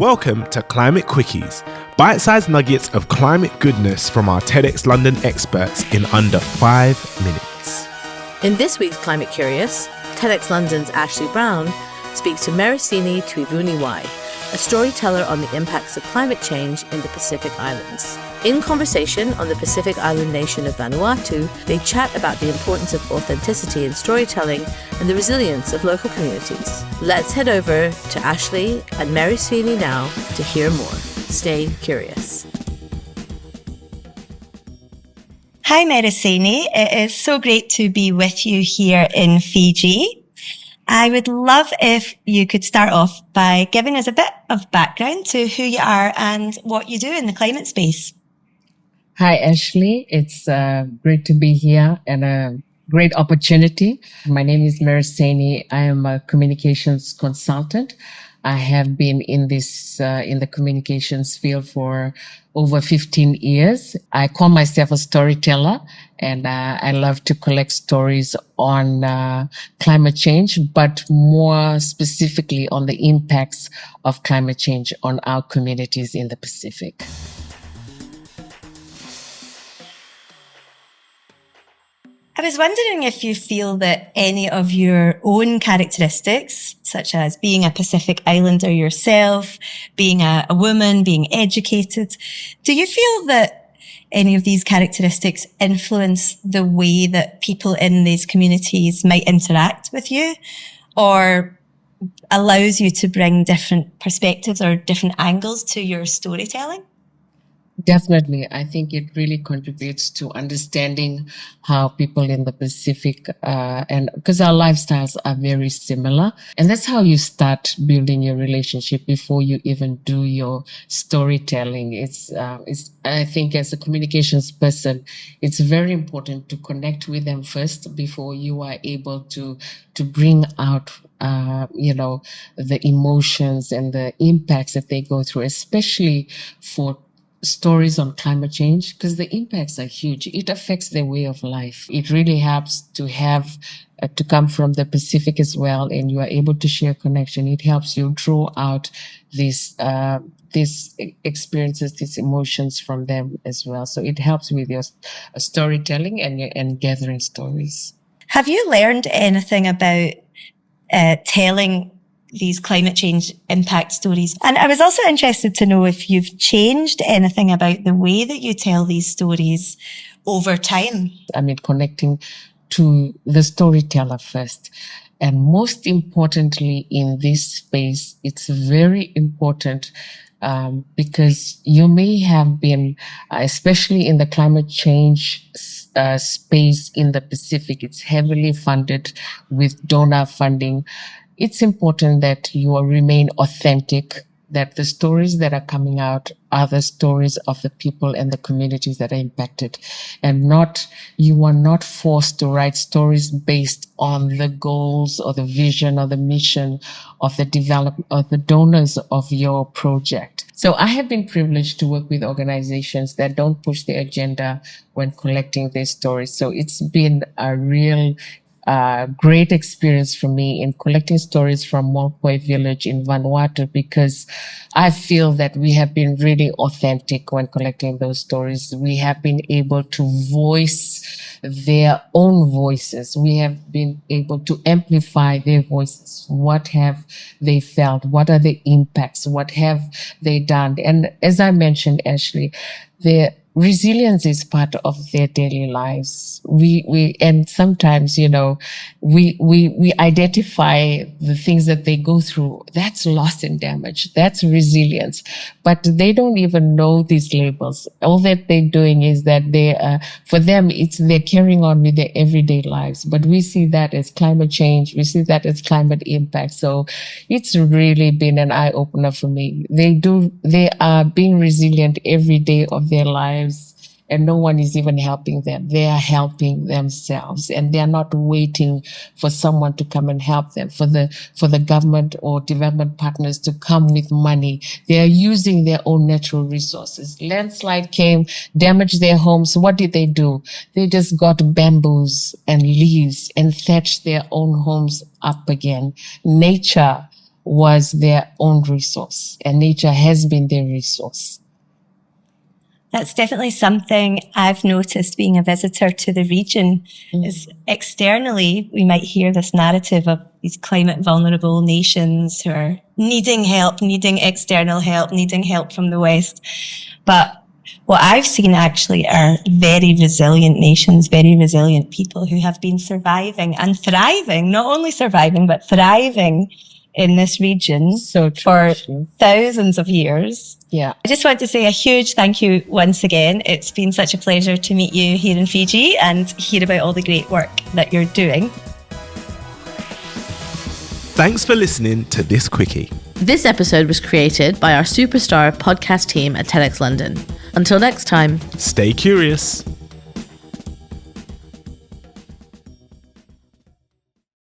Welcome to Climate Quickies, bite-sized nuggets of climate goodness from our TEDxLondon experts in under 5 minutes. In this week's Climate Curious, TEDxLondon's Ashleigh Brown speaks to Mereseini Tuivuniwai, a storyteller on the impacts of climate change in the Pacific Islands. In conversation on the Pacific Island nation of Vanuatu, they chat about the importance of authenticity in storytelling and the resilience of local communities. Let's head over to Ashleigh and Mereseini now to hear more. Stay curious. Hi Mereseini, it is so great to be with you here in Fiji. I would love if you could start off by giving us a bit of background to who you are and what you do in the climate space. Hi, Ashleigh. It's great to be here and a great opportunity. My name is Mereseini. I am a communications consultant. I have been in the communications field for over 15 years. I call myself a storyteller, and I love to collect stories on climate change, but more specifically on the impacts of climate change on our communities in the Pacific. I was wondering if you feel that any of your own characteristics, such as being a Pacific Islander yourself, being a woman, being educated, do you feel that any of these characteristics influence the way that people in these communities might interact with you, or allows you to bring different perspectives or different angles to your storytelling? Definitely. I think it really contributes to understanding how people in the Pacific, and because our lifestyles are very similar. And that's how you start building your relationship before you even do your storytelling. I think as a communications person, it's very important to connect with them first before you are able to bring out the emotions and the impacts that they go through, especially for stories on climate change, because the impacts are huge. It affects their way of life. It really helps to have to come from the Pacific as well, and you are able to share connection. It helps you draw out these experiences, these emotions from them as well. So it helps with your storytelling and gathering stories. Have you learned anything about telling these climate change impact stories? And I was also interested to know if you've changed anything about the way that you tell these stories over time. I mean, connecting to the storyteller first. And most importantly, in this space, it's very important because you may have been, especially in the climate change space in the Pacific, it's heavily funded with donor funding. It's important that you remain authentic, that the stories that are coming out are the stories of the people and the communities that are impacted, and you are not forced to write stories based on the goals or the vision or the mission of the donors of your project. So I have been privileged to work with organizations that don't push the agenda when collecting their stories. So it's been a real great experience for me in collecting stories from Molpoi village in Vanuatu, because I feel that we have been really authentic when collecting those stories. We have been able to voice their own voices. We have been able to amplify their voices. What have they felt? What are the impacts? What have they done? And as I mentioned, Ashleigh, resilience is part of their daily lives. And sometimes, we identify the things that they go through. That's loss and damage. That's resilience. But they don't even know these labels. All that they're doing is that for them, they're carrying on with their everyday lives. But we see that as climate change. We see that as climate impact. So it's really been an eye opener for me. They are being resilient every day of their lives. And no one is even helping them. They are helping themselves, and they are not waiting for someone to come and help them, for the government or development partners to come with money. They are using their own natural resources. Landslide came, damaged their homes. What did they do? They just got bamboos and leaves and thatched their own homes up again. Nature was their own resource, and nature has been their resource. That's definitely something I've noticed being a visitor to the region. Is externally, we might hear this narrative of these climate vulnerable nations who are needing help, needing external help, needing help from the West. But what I've seen actually are very resilient nations, very resilient people who have been surviving and thriving, not only surviving, but thriving in this region for thousands of years. Yeah. I just want to say a huge thank you once again. It's been such a pleasure to meet you here in Fiji and hear about all the great work that you're doing. Thanks for listening to this quickie. This episode was created by our superstar podcast team at TEDxLondon. Until next time, Stay curious.